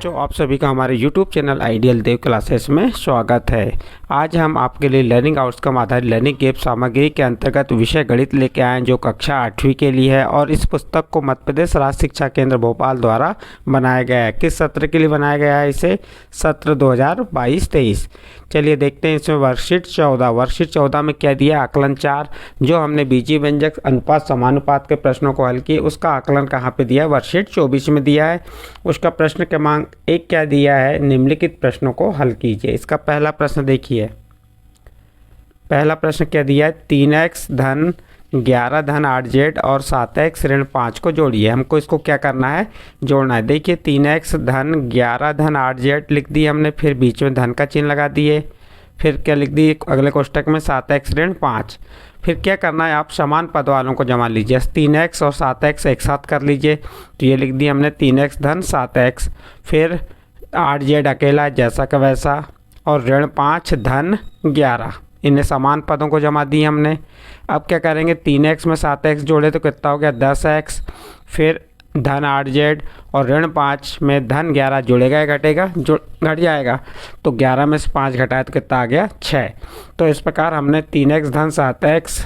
बच्चों, आप सभी का हमारे YouTube चैनल आइडियल देव क्लासेस में स्वागत है। आज हम आपके लिए लर्निंग आउटकम आधारित लर्निंग गेप सामग्री के अंतर्गत विषय गणित लेके आए हैं, जो कक्षा 8वीं के लिए है। और इस पुस्तक को मध्य प्रदेश राज्य शिक्षा केंद्र भोपाल द्वारा बनाया गया है। किस सत्र के लिए बनाया गया है इसे? सत्र 2022-23। चलिए देखते हैं इसमें वर्कशीट 14 में क्या दिया? आकलन 4, जो हमने बीजीय व्यंजक अनुपात समानुपात के प्रश्नों को हल किए, उसका आकलन कहाँ पे दिया है? वर्कशीट 24 में दिया है। उसका प्रश्न क्रमांक 1 क्या दिया है? निम्नलिखित प्रश्नों को हल कीजिए। इसका पहला प्रश्न देखिए। पहला प्रश्न क्या दिया है? 3x धन 11 धन 8z और 7x ऋण 5 को जोड़िए। हमको इसको क्या करना है? जोड़ना है। देखिए 3x धन 11 धन 8z लिख दिए हमने, फिर बीच में धन का चिन्ह लगा दिए, फिर क्या लिख दिए अगले कोष्टक में? 7x ऋण 5। फिर क्या करना है? आप समान पद वालों को जमा लीजिए। 3x और 7x एक साथ कर लीजिए, तो ये लिख दिया हमने 3x धन 7x। फिर 8z अकेला जैसा का वैसा, और ऋण 5 धन 11, इन्हें समान पदों को जमा दिए हमने। अब क्या करेंगे? 3x में 7x जोड़े तो कितना हो गया? 10x। फिर धन 8z और ऋण 5 में धन 11 जुड़ेगा या घटेगा? घट जाएगा। तो 11 में से 5 घटाए तो कितना आ गया? 6। तो इस प्रकार हमने 3x धन 7x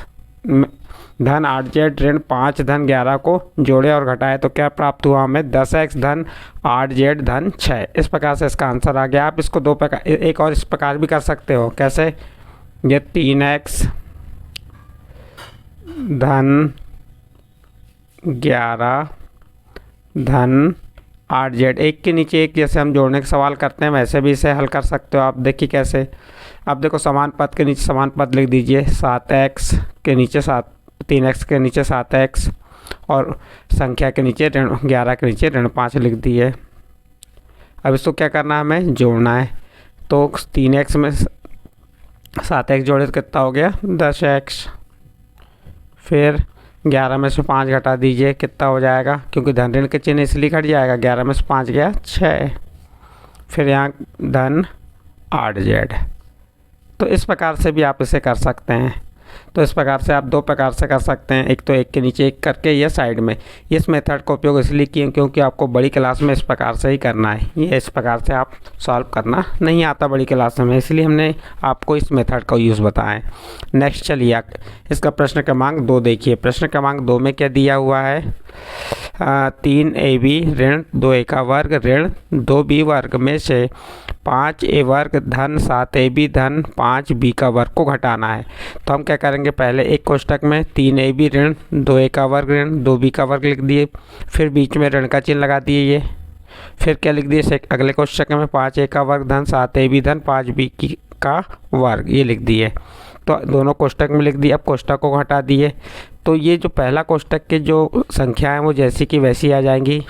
धन 8z ऋण 5 धन 11 को जोड़े और घटाए तो क्या प्राप्त हुआ हमें? 10x धन 8z धन 6। इस प्रकार से इसका आंसर आ गया। आप इसको दो प्रकार, एक और इस प्रकार भी कर सकते हो। कैसे? ये 3x धन 11 धन 8z, एक के नीचे एक जैसे हम जोड़ने का सवाल करते हैं, वैसे भी इसे हल कर सकते हो आप। देखिए कैसे। अब देखो, समान पद के नीचे समान पद लिख दीजिए। 7x के नीचे 3x के नीचे 7x और संख्या के नीचे ऋण 11 के नीचे ऋण 5 लिख दिए। अब इसको क्या करना है? हमें जोड़ना है। तो 3x में 7x जोड़े तो कितना हो गया? 10x। फिर 11 में से 5 घटा दीजिए, कितना हो जाएगा? क्योंकि धन ऋण के चिन्ह इसलिए घट जाएगा। 11 में से 5 गया 6। फिर यहाँ धन 8z। तो इस प्रकार से भी आप इसे कर सकते हैं। तो इस प्रकार से आप दो प्रकार से कर सकते हैं। एक तो एक के नीचे एक करके, ये साइड में। इस मेथड का उपयोग इसलिए किए क्योंकि आपको बड़ी क्लास में इस प्रकार से ही करना है। ये इस प्रकार से आप सॉल्व करना नहीं आता बड़ी क्लास में, इसलिए हमने आपको इस मेथड का यूज़ बताएं। नेक्स्ट चलिए, इसका प्रश्न क्रमांक 2 देखिए। प्रश्न क्रमांक 2 में क्या दिया हुआ है? 3ab ऋण 2a का वर्ग ऋण 2b वर्ग में से 5a वर्ग धन 7ab धन 5b का वर्ग को घटाना है। तो हम क्या करेंगे? पहले एक कोष्टक में 3ab ऋण 2a का वर्ग ऋण 2b का वर्ग लिख दिए, फिर बीच में ऋण का चिन्ह लगा दिए ये। फिर क्या लिख दिए? अगले कोष्टक में 5a का वर्ग धन 7ab धन 5b का वर्ग, ये लिख दिए। तो दोनों कोष्टक में लिख दिए। अब कोष्टक को हटा दिए, तो ये जो पहला कोष्टक के जो संख्या है वो जैसी की वैसी आ जाएंगी,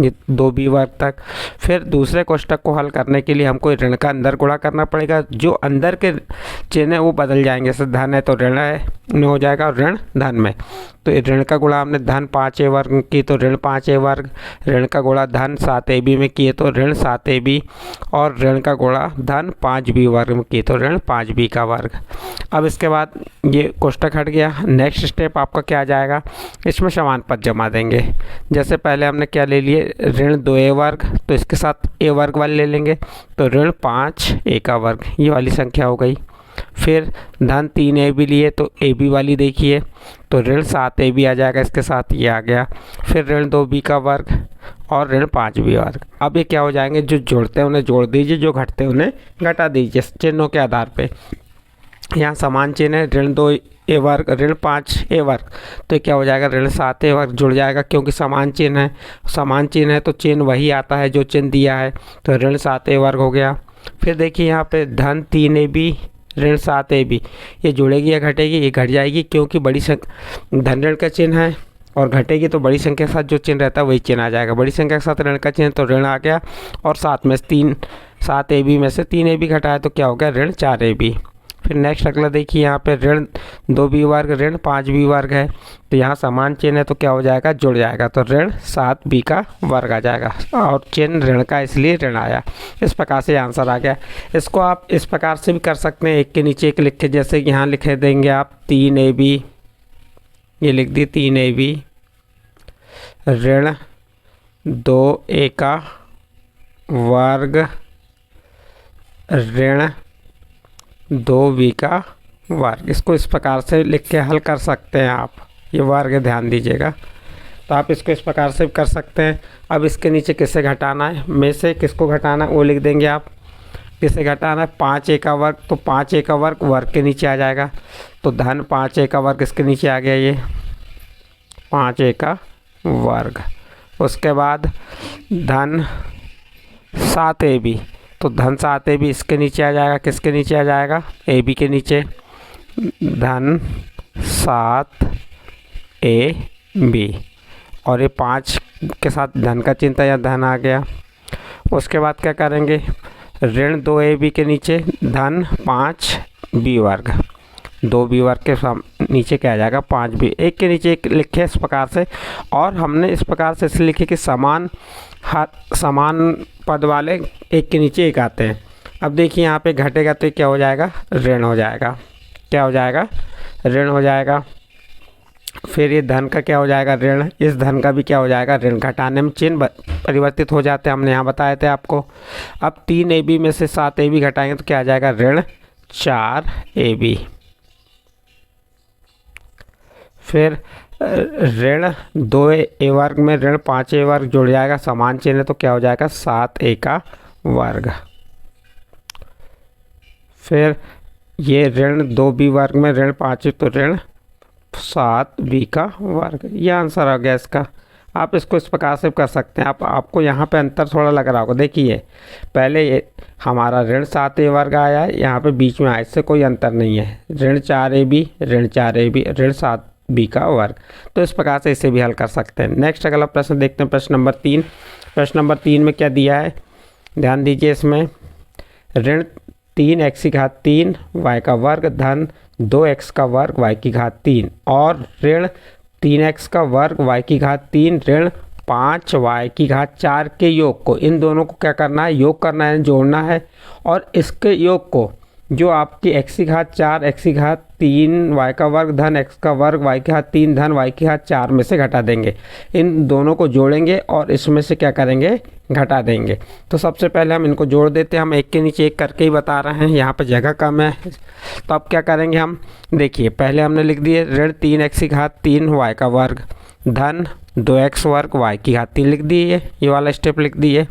ये 2b वर्ग तक। फिर दूसरे कोष्टक को हल करने के लिए हमको ऋण का अंदर गुणा करना पड़ेगा। जो अंदर के चिन्ह है वो बदल जाएंगे। जैसे धन है तो ऋण है में हो जाएगा, और ऋण धन में। तो ऋण का गुणा हमने धन 5a वर्ग की तो ऋण 5a वर्ग, ऋण का गुणा धन 7ab में किए तो ऋण 7ab, और ऋण का गुणा धन 5b वर्ग में किए तो ऋण 5b का वर्ग। अब इसके बाद ये कोष्टक हट गया। नेक्स्ट स्टेप आपका क्या आ जाएगा? इसमें समान पद जमा देंगे। जैसे पहले हमने क्या ले लिए? ऋण 2a वर्ग, तो इसके साथ a वर्ग वाले ले लेंगे, तो ऋण 5a का वर्ग, ये वाली संख्या हो गई। फिर धन 3ab लिए तो ab वाली देखिए, तो ऋण 7ab आ जाएगा, इसके साथ ये आ गया। फिर ऋण 2b का वर्ग और ऋण 5b वर्ग। अब ये क्या हो जाएंगे? जो जोड़ते हैं उन्हें जोड़ दीजिए, जो घटते हैं उन्हें घटा दीजिए चिन्हों के आधार पे। यहाँ समान चिन्ह है, ऋण 2a वर्ग ऋण 5a वर्ग, तो क्या हो जाएगा? ऋण 7a वर्ग जुड़ जाएगा, क्योंकि समान चिन्ह है। समान चिन्ह है तो चिन्ह वही आता है जो चिन्ह दिया है, तो ऋण 7a वर्ग हो गया। फिर देखिए यहाँ पे धन 3ab ऋण 7ab, ये जुड़ेगी या घटेगी? ये घट जाएगी, क्योंकि बड़ी धन ऋण का चिन्ह है, और घटेगी तो बड़ी संख्या के साथ जो चिन्ह रहता है वही चिन्ह आ जाएगा। बड़ी संख्या के साथ ऋण का चिन्ह तो ऋण आ गया, और 7ab में से 3ab घटाया तो क्या हो गया? ऋण 4ab। फिर नेक्स्ट अगला देखिए, यहाँ पे ऋण 2b वर्ग ऋण 5b वर्ग है, तो यहाँ समान चिन्ह है तो क्या हो जाएगा? जुड़ जाएगा, तो ऋण 7b का वर्ग आ जाएगा, और चिन्ह ऋण का इसलिए ऋण आया। इस प्रकार से आंसर आ गया। इसको आप इस प्रकार से भी कर सकते हैं, एक के नीचे एक लिख के। जैसे यहाँ लिखे देंगे आप 3ab, ये लिख दिए 3ab ऋण 2a का वर्ग ऋण 2b का वर्ग। इसको इस प्रकार से लिख के हल कर सकते हैं आप, ये वर्ग ध्यान दीजिएगा। तो आप इसको इस प्रकार से कर सकते हैं। अब इसके नीचे किसे घटाना है, में से किसको घटाना है वो लिख देंगे आप। किसे घटाना है, 5a का वर्ग, तो 5a का वर्ग वर्ग के नीचे आ जाएगा, तो धन 5a का वर्ग इसके नीचे आ गया, ये 5a का वर्ग। उसके बाद धन 7ab, तो धन 7ab इसके नीचे आ जाएगा, किसके नीचे आ जाएगा, ab के नीचे, धन 7ab, और ये 5 के साथ धन का चिन्ह था या धन आ गया। उसके बाद क्या करेंगे, ऋण 2ab के नीचे धन 5b वर्ग, 2b वर्ग के नीचे क्या आ जाएगा, 5b, एक के नीचे एक लिखे इस प्रकार से। और हमने इस प्रकार से इसलिए लिखे कि समान पद वाले एक के नीचे एक आते हैं। अब देखिए यहाँ पे घटेगा तो क्या हो जाएगा, ऋण हो जाएगा, क्या हो जाएगा, ऋण हो जाएगा। फिर ये धन का क्या हो जाएगा, ऋण, इस धन का भी क्या हो जाएगा, ऋण। घटाने में चिन्ह परिवर्तित हो जाते हैं, हमने यहाँ बताए थे आपको। अब 3ab में से 7ab घटाएंगे तो क्या आ जाएगा, ऋण 4ab। फिर ऋण 2a वर्ग में ऋण 5a वर्ग जुड़ जाएगा, समान चिन्ह तो क्या हो जाएगा, 7a का वर्ग। फिर ये ऋण 2b वर्ग में ऋण 5 तो ऋण 7b का वर्ग। ये आंसर आ गया इसका। आप इसको इस प्रकार से कर सकते हैं। आपको यहाँ पे अंतर थोड़ा लग रहा होगा, देखिए पहले ये हमारा ऋण 7a वर्ग आया है, यहाँ पे बीच में आया, इससे कोई अंतर नहीं है, ऋण 4ab ऋण 4ab ऋण 7b का वर्ग। तो इस प्रकार से इसे भी हल कर सकते हैं। नेक्स्ट अगला प्रश्न देखते हैं, प्रश्न नंबर 3। प्रश्न नंबर 3 में क्या दिया है, ध्यान दीजिए। इसमें ऋण 3x की घात 3 y का वर्ग धन 2x का वर्ग y की घात 3 और ऋण 3x का वर्ग y की घात 3 ऋण 5y की घात 4 के योग को, इन दोनों को क्या करना है, योग करना है, जोड़ना है। और इसके योग को जो आपकी x की घात 4 x की घात 3 y का वर्ग धन x का वर्ग y की घात 3 धन y की घात 4 में से घटा देंगे। इन दोनों को जोड़ेंगे और इसमें से क्या करेंगे, घटा देंगे। तो सबसे पहले हम इनको जोड़ देते हैं, हम एक के नीचे एक करके ही बता रहे हैं, यहाँ पे जगह कम है। तो अब क्या करेंगे हम, देखिए पहले हमने लिख दिए ऋण 3x की घात 3 y का वर्ग धन 2x वर्ग y की घात 3 लिख दिए, ये वाला स्टेप लिख दिए।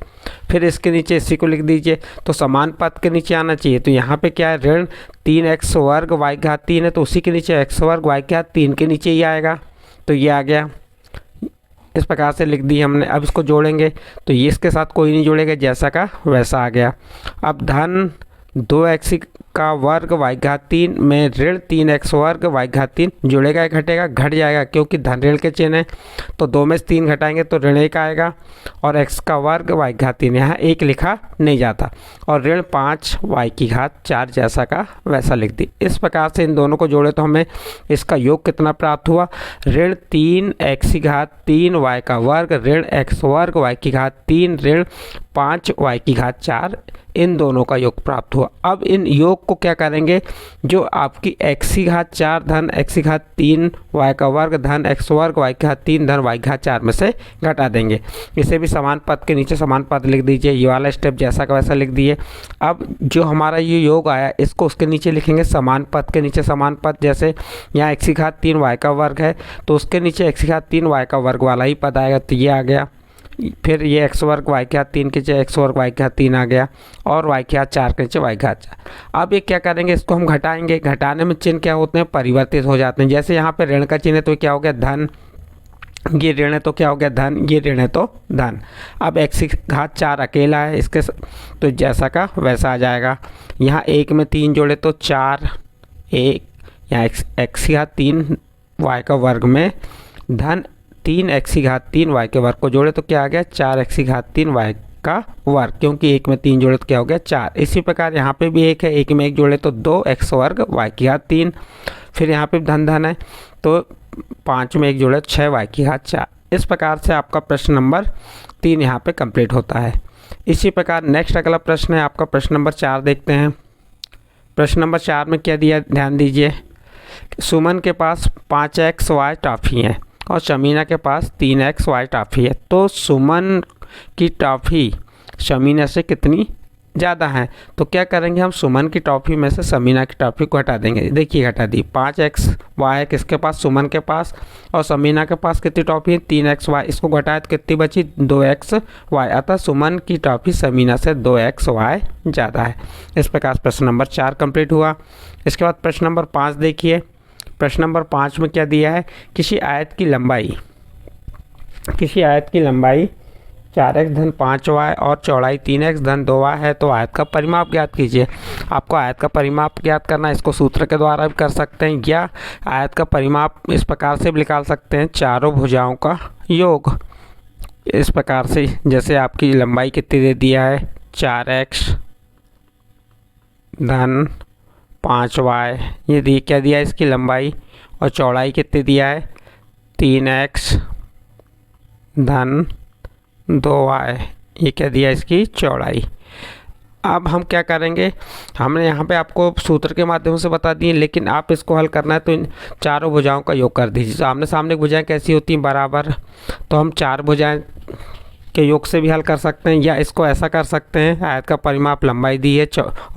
फिर इसके नीचे इसी को लिख दीजिए, तो समान पद के नीचे आना चाहिए। तो यहाँ पे क्या है, ऋण 3x वर्ग y की घात 3 है, तो उसी के नीचे x वर्ग y की घात 3 के नीचे ही आएगा, तो ये आ गया। इस प्रकार से लिख दी हमने। अब इसको जोड़ेंगे तो ये इसके साथ कोई नहीं जोड़ेगा, जैसा का वैसा आ गया। अब धन 2x का वर्ग y घात 3 में ऋण 3x वर्ग y घात 3 जुड़ेगा या घटेगा, घट जाएगा, क्योंकि धन ऋण के चिन्ह है। तो 2 में से 3 घटाएंगे तो ऋण 1 आएगा और x का वर्ग y घात 3, यहाँ 1 लिखा नहीं जाता, और ऋण 5 y की घात 4 जैसा का वैसा लिख दी। इस प्रकार से इन दोनों को जोड़े तो हमें इसका योग कितना प्राप्त हुआ, ऋण 3x की घात 3 y का वर्ग ऋण x वर्ग y की घात 3 ऋण 5 y की घात 4, इन दोनों का योग प्राप्त हुआ। अब इन योग को क्या करेंगे, जो आपकी x की घात 4 धन x की घात 3 y का वर्ग धन x वर्ग y की घात 3 धन y की घात 4 में से घटा देंगे। इसे भी समान पद के नीचे समान पद लिख दीजिए, ये वाला स्टेप जैसा का वैसा लिख दिए। अब जो हमारा ये योग आया इसको उसके नीचे लिखेंगे समान पद के नीचे समान पद, जैसे यहाँ x की घात 3 y का वर्ग है तो उसके नीचे x की घात 3 y का वर्ग वाला ही पद आएगा, तो ये आ गया। फिर ये x वर्ग y की घात 3 के नीचे x वर्ग y की घात 3 आ गया और y की घात 4 के नीचे y की घात 4। अब ये क्या करेंगे, इसको हम घटाएंगे। घटाने में चिन्ह क्या होते हैं, परिवर्तित हो जाते हैं। जैसे यहाँ पे ऋण का चिन्ह है तो क्या हो गया धन, ये ऋण है तो क्या हो गया धन, ये ऋण है तो धन। अब x की घात 4 अकेला है, इसके तो जैसा का वैसा आ जाएगा। यहाँ 1 में 3 जोड़े तो 4, 1 यहाँ x की घात 3 y का वर्ग में धन 3x की घात 3 y के वर्ग को जोड़े तो क्या आ गया 4x की घात 3 y का वर्ग, क्योंकि 1 में 3 जोड़े तो क्या हो गया 4। इसी प्रकार यहाँ पे भी 1 है, 1 में 1 जोड़े तो 2x वर्ग y की घात 3। फिर यहाँ पे धन धन है तो 5 में 1 जोड़े 6y की घात 4। इस प्रकार से आपका प्रश्न नंबर 3 यहाँ पे कंप्लीट होता है। इसी प्रकार नेक्स्ट अगला प्रश्न है आपका प्रश्न नंबर 4 देखते हैं। प्रश्न नंबर 4 में क्या दिया, ध्यान दीजिए। सुमन के पास 5xy टॉफ़ी है और शमीना के पास 3xy टॉफ़ी है, तो सुमन की टॉफ़ी समीना से कितनी ज़्यादा है। तो क्या करेंगे हम सुमन की टॉफ़ी में से समीना की टॉफ़ी को हटा देंगे। देखिए घटा दी, 5XY है किसके पास, सुमन के पास, और समीना के पास कितनी टॉफ़ी है, 3XY। इसको घटाए तो कितनी बची, 2XY। अतः सुमन की टॉफ़ी समीना से 2XY ज़्यादा है। इस प्रकार प्रश्न नंबर 4 कंप्लीट हुआ। इसके बाद प्रश्न नंबर 5 देखिए। प्रश्न नंबर 5 में क्या दिया है, किसी आयत की लंबाई 4x धन 5y और चौड़ाई 3x धन 2y है, तो आयत का परिमाप ज्ञात कीजिए। आपको आयत का परिमाप ज्ञात करना है, इसको सूत्र के द्वारा भी कर सकते हैं, या आयत का परिमाप इस प्रकार से भी निकाल सकते हैं, चारों भुजाओं का योग। इस प्रकार से जैसे आपकी लंबाई कितनी दे दिया है, 4x धन 5y, ये दी क्या दिया है इसकी लंबाई, और चौड़ाई कितनी दिया है, 3x धन 2y, ये क्या दिया इसकी चौड़ाई। अब हम क्या करेंगे, हमने यहाँ पे आपको सूत्र के माध्यम से बता दिए, लेकिन आप इसको हल करना है तो इन चारों भुजाओं का योग कर दीजिए। तो आमने सामने भुजाएं कैसी होती हैं, बराबर, तो हम 4 भुजाएं के योग से भी हल कर सकते हैं, या इसको ऐसा कर सकते हैं, आयत का परिमाप लंबाई दी है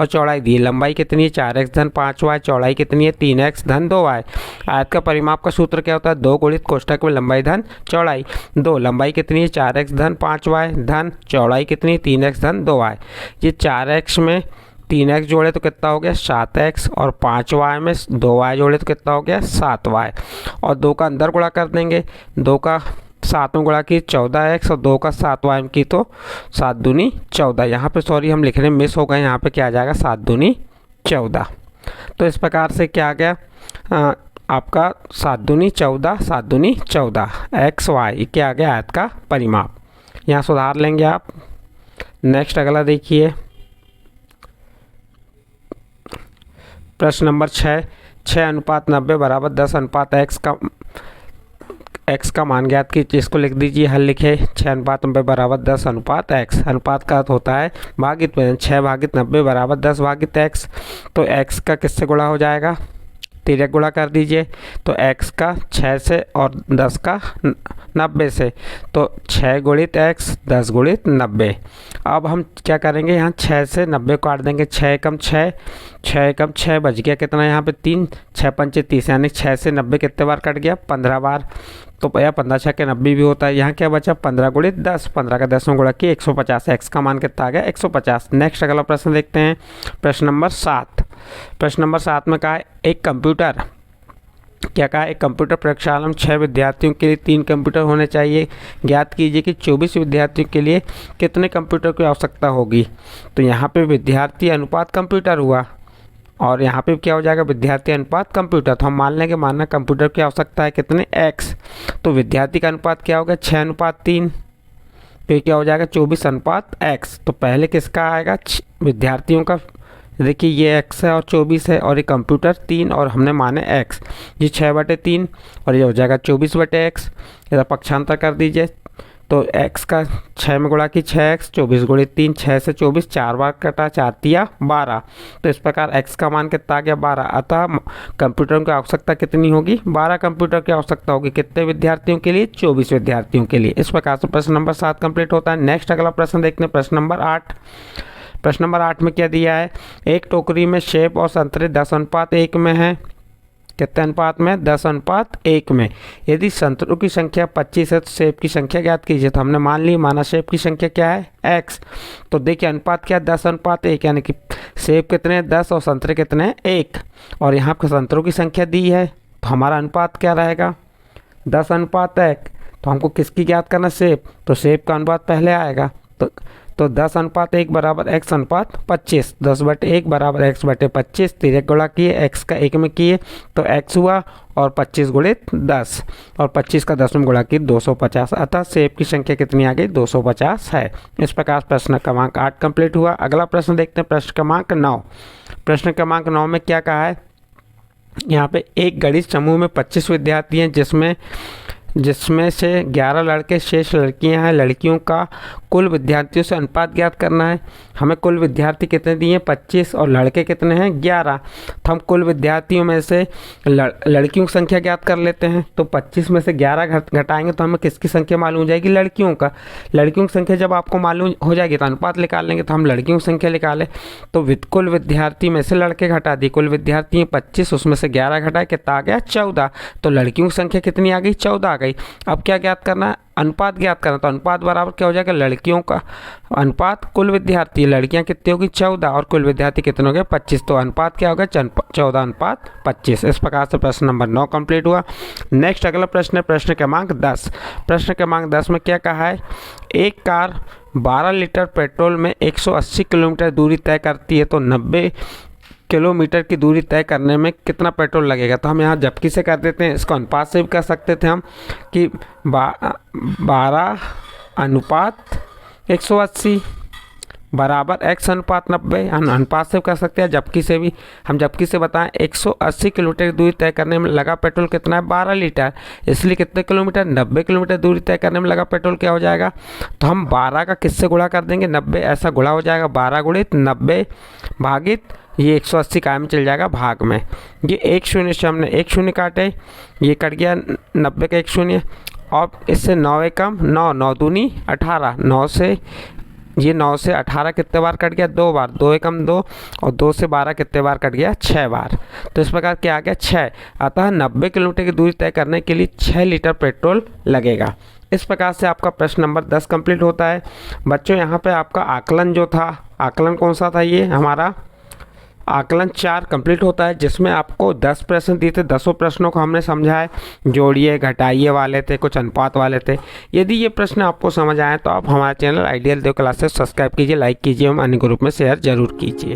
और चौड़ाई दी है। लंबाई कितनी है, 4x धन 5y, चौड़ाई कितनी है, 3x धन 2y। आयत का परिमाप का सूत्र क्या होता है, 2 गुणित कोष्ठक में लंबाई धन चौड़ाई। 2 लंबाई कितनी है, 4x धन 5y धन चौड़ाई कितनी, 3x धन 2y। ये 4x में 3x जोड़े तो कितना हो गया 7x, और 5y में 2y जोड़े तो कितना हो गया 7y, और 2 का अंदर गुणा कर देंगे, 2 का 7 में गुणा की 14x और 2 का 7y की तो 7 दूनी 14। यहाँ पे सॉरी हम लिखने में मिस हो गए, यहाँ पे क्या आ जाएगा 7 दूनी 14। तो इस प्रकार से क्या आ गया आपका 7 दूनी 14, 7 दूनी 14 XY, क्या आ गया आयत का परिमाप। यहाँ सुधार लेंगे आप। नेक्स्ट अगला देखिए, प्रश्न नंबर 6:90 बराबर 10:x का मान ज्ञात कीजिए। इसको लिख दीजिए, हल लिखे 6:90 बराबर 10:x। अनुपात का अर्थ होता है भागित में, 6/90 बराबर 10/x। तो x का किससे गुणा हो जाएगा, तिर्यक गुणा कर दीजिए। तो x का 6 से और 10 का 90 से, तो 6 गुणित x 10 गुणित 90। अब हम क्या करेंगे, यहाँ 6 से 90 काट देंगे, 6 कम 6, 6 कम 6 बच गया कितना, यहाँ पे 3, 6 पंचे 30, यानी 6 से 90 कितने बार कट गया, 15 बार। तो भैया 15 6 के 90 भी होता है। यहाँ क्या बचा, 15 गुणित 10, 15 का 10 में गुणा किया 150। एक्स का मान कितना आ गया 150। नेक्स्ट अगला प्रश्न देखते हैं, प्रश्न नंबर 7। प्रश्न नंबर 7 में कहा है एक कंप्यूटर, क्या कहा, एक कंप्यूटर प्रयोगशाला में 6 विद्यार्थियों के लिए 3 कंप्यूटर होने चाहिए। ज्ञात कीजिए कि 24 विद्यार्थियों के लिए कितने कंप्यूटर की आवश्यकता होगी। तो यहाँ पे विद्यार्थी अनुपात कंप्यूटर हुआ, और यहाँ पे क्या हो जाएगा, विद्यार्थी अनुपात कंप्यूटर। तो हम मान लेंगे, मानना कंप्यूटर की आवश्यकता है कितने x, तो विद्यार्थी का अनुपात क्या होगा 6:3, फिर क्या हो जाएगा 24:x। तो पहले किसका आएगा, विद्यार्थियों का। देखिए ये x है और 24 है, और ये कंप्यूटर 3 और हमने माने x, ये 6/3 और ये हो जाएगा 24/x। इधर पक्षांतर कर दीजिए, तो x का 6 में गुणा की 6x, 24 गुणित 3, 6 से 24 4 बार कटा, 4 तिया 12। तो इस प्रकार x का मान कितना आ गया 12। अतः कंप्यूटर की आवश्यकता कितनी होगी, 12 कंप्यूटर की आवश्यकता होगी। कितने विद्यार्थियों के लिए, 24 विद्यार्थियों के लिए। इस प्रकार से प्रश्न नंबर 7 कंप्लीट होता है। नेक्स्ट अगला प्रश्न देखते हैं, प्रश्न नंबर 8। प्रश्न नंबर 8 में क्या दिया है, एक टोकरी में सेब और संतरे 10:1 में है। कितने अनुपात में, 10:1 में। यदि संतरों की संख्या 25 है तो सेब की संख्या ज्ञात कीजिए। तो हमने मान ली, माना सेब की संख्या क्या है x। तो देखिए अनुपात क्या है 10:1, यानी कि सेब कितने 10 और संतरे कितने 1, और यहाँ पर संतरों की संख्या दी है, तो हमारा अनुपात क्या रहेगा 10:1। तो हमको किसकी ज्ञात करना, सेब, तो सेब का अनुपात पहले आएगा। तो 10:1 बराबर x:25, 10/1 बराबर x/25। तिर्यक गुणा किए, x का 1 में किए तो x हुआ, और 25 गुणित 10, और 25 का 10 में गुणा किए 250। अतः सेब की संख्या कितनी आ गई 250 है। इस प्रकार प्रश्न क्रमांक 8 कंप्लीट हुआ। अगला प्रश्न देखते हैं, प्रश्न क्रमांक 9। प्रश्न क्रमांक 9 में क्या कहा है, यहाँ पे एक गणित समूह में 25 विद्यार्थी हैं, जिसमें जिसमें से 11 लड़के शेष लड़कियां हैं। लड़कियों का कुल विद्यार्थियों से अनुपात ज्ञात करना है। हमें कुल विद्यार्थी कितने दिए 25 और लड़के कितने हैं 11। तो हम कुल विद्यार्थियों में से लड़कियों की संख्या ज्ञात कर लेते हैं। तो 25 में से 11 घटाएंगे तो हमें किसकी संख्या मालूम हो जाएगी, लड़कियों का। लड़कियों की संख्या जब आपको मालूम हो जाएगी तो अनुपात निकाल लेंगे। तो हम लड़कियों की संख्या निकालें तो कुल विद्यार्थी में से लड़के घटा दिए। कुल विद्यार्थी 25, उसमें से 11 घटाए, कितना आ गया 14। तो लड़कियों की संख्या कितनी आ गई 14 आ गई। अब क्या ज्ञात करना है, अनुपात ज्ञात करना। तो अनुपात बराबर क्या हो जाएगा, लड़कियों का अनुपात कुल विद्यार्थी, लड़कियां कितनी होगी 14 और कुल विद्यार्थी कितने हो गए 25। तो अनुपात क्या होगा 14:25। इस प्रकार से प्रश्न नंबर 9 कंप्लीट हुआ। नेक्स्ट अगला प्रश्न है प्रश्न क्रमांक 10। प्रश्न क्रमांक 10 में क्या कहा है, एक कार 12 लीटर पेट्रोल में 180 किलोमीटर दूरी तय करती है तो 90 किलोमीटर की दूरी तय करने में कितना पेट्रोल लगेगा। तो हम यहाँ झपकी से कर देते हैं, इसको अनुपात से भी कर सकते थे हम कि 12:180 बराबर x अनुपात 90। हम अनुपात से भी कर सकते हैं, झपकी से भी। हम झपकी से बताएं 180 किलोमीटर की दूरी तय करने में लगा पेट्रोल कितना है 12 लीटर, इसलिए कितने किलोमीटर 90 किलोमीटर दूरी तय करने में लगा पेट्रोल क्या हो जाएगा। तो हम 12 का किससे गुणा कर देंगे 90, ऐसा गुणा हो जाएगा 12 गुणित 90 भागित ये 180 कायम चल जाएगा भाग में। ये 1 शून्य से हमने 1 शून्य काटे, ये कट गया 90 का 1 शून्य। और इससे 9 एकम 9, 9 दूनी 18, 9 से ये 9 से 18 कितने बार कट गया 2 बार, 2 एकम 2 और 2 से 12 कितने बार कट गया 6 बार। तो इस प्रकार क्या आ गया 6। अतः 90 किलोमीटर की दूरी तय करने के लिए 6 लीटर पेट्रोल लगेगा। इस प्रकार से आपका प्रश्न नंबर 10 कंप्लीट होता है। बच्चों यहाँ पे आपका आकलन जो था, आकलन कौन सा था, ये हमारा आकलन 4 कंप्लीट होता है, जिसमें आपको 10 प्रश्न दिए थे। 10 प्रश्नों को हमने समझाए, जोड़िए घटाइए वाले थे, कुछ अनुपात वाले थे। यदि ये प्रश्न आपको समझ आए तो आप हमारे चैनल आइडियल देव क्लासेस सब्सक्राइब कीजिए, लाइक कीजिए एवं अन्य ग्रुप में शेयर जरूर कीजिए।